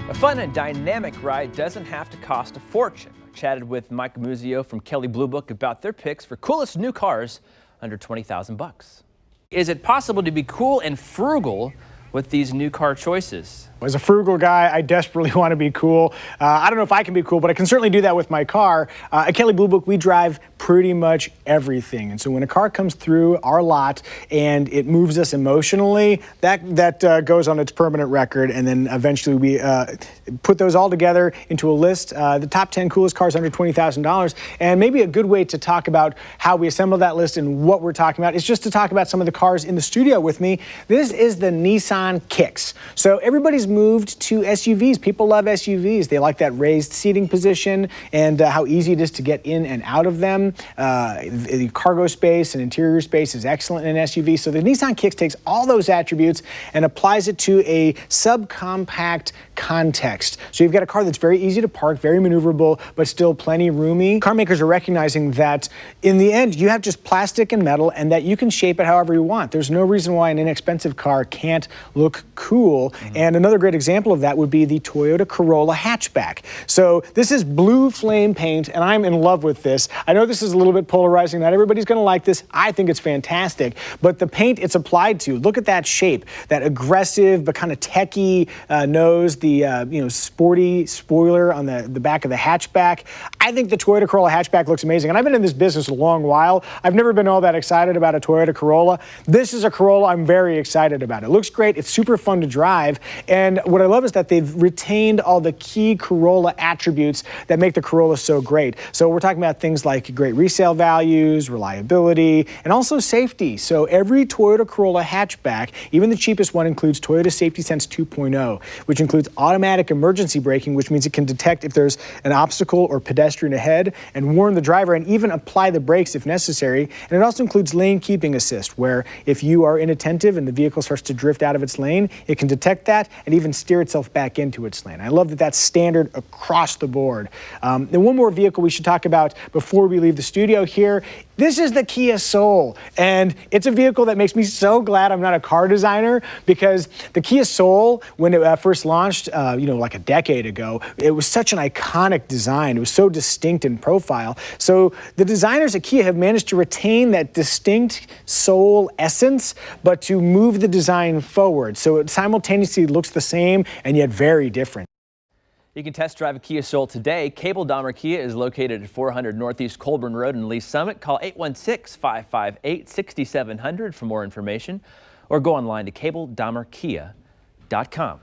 A fun and dynamic ride doesn't have to cost a fortune. I chatted with Micah Muzio from Kelley Blue Book about their picks for coolest new cars under 20,000 bucks. Is it possible to be cool and frugal with these new car choices? As a frugal guy, I desperately want to be cool. I don't know if I can be cool, but I can certainly do that with my car. At Kelley Blue Book, we drive pretty much everything. And so when a car comes through our lot and it moves us emotionally, that goes on its permanent record. And then eventually we put those all together into a list, the top 10 coolest cars under $20,000. And maybe a good way to talk about how we assemble that list and what we're talking about is just to talk about some of the cars in the studio with me. This is the Nissan Kicks. So everybody's moved to SUVs. People love SUVs. They like that raised seating position and how easy it is to get in and out of them. The cargo space and interior space is excellent in an SUV. So the Nissan Kicks takes all those attributes and applies it to a subcompact context. So you've got a car that's very easy to park, very maneuverable, but still plenty roomy. Car makers are recognizing that in the end, you have just plastic and metal and that you can shape it however you want. There's no reason why an inexpensive car can't look cool. And another great example of that would be the Toyota Corolla hatchback. So this is blue flame paint, and I'm in love with this. I know this is a little bit polarizing. Not everybody's going to like this. I think it's fantastic. But the paint it's applied to, look at that shape, that aggressive but kind of techie nose, the sporty spoiler on the back of the hatchback. I think the Toyota Corolla hatchback looks amazing. And I've been in this business a long while. I've never been all that excited about a Toyota Corolla. This is a Corolla I'm very excited about. It looks great. It's super fun to drive. And what I love is that they've retained all the key Corolla attributes that make the Corolla so great. So we're talking about things like great resale values, reliability, and also safety. So every Toyota Corolla hatchback, even the cheapest one, includes Toyota Safety Sense 2.0, which includes automatic emergency braking, which means it can detect if there's an obstacle or pedestrian ahead and warn the driver and even apply the brakes if necessary. And it also includes lane keeping assist, where if you are inattentive and the vehicle starts to drift out of its lane, it can detect that and even steer itself back into its lane. I love that that's standard across the board. And one more vehicle we should talk about before we leave the studio here. This is the Kia Soul, and it's a vehicle that makes me so glad I'm not a car designer, because the Kia Soul, when it first launched, like a decade ago, it was such an iconic design. It was so distinct in profile. So the designers at Kia have managed to retain that distinct Soul essence, but to move the design forward. So it simultaneously looks the same and yet very different. You can test drive a Kia Soul today. Cable Dahmer Kia is located at 400 Northeast Colburn Road in Lee Summit. Call 816-558-6700 for more information, or go online to cabledahmerkia.com.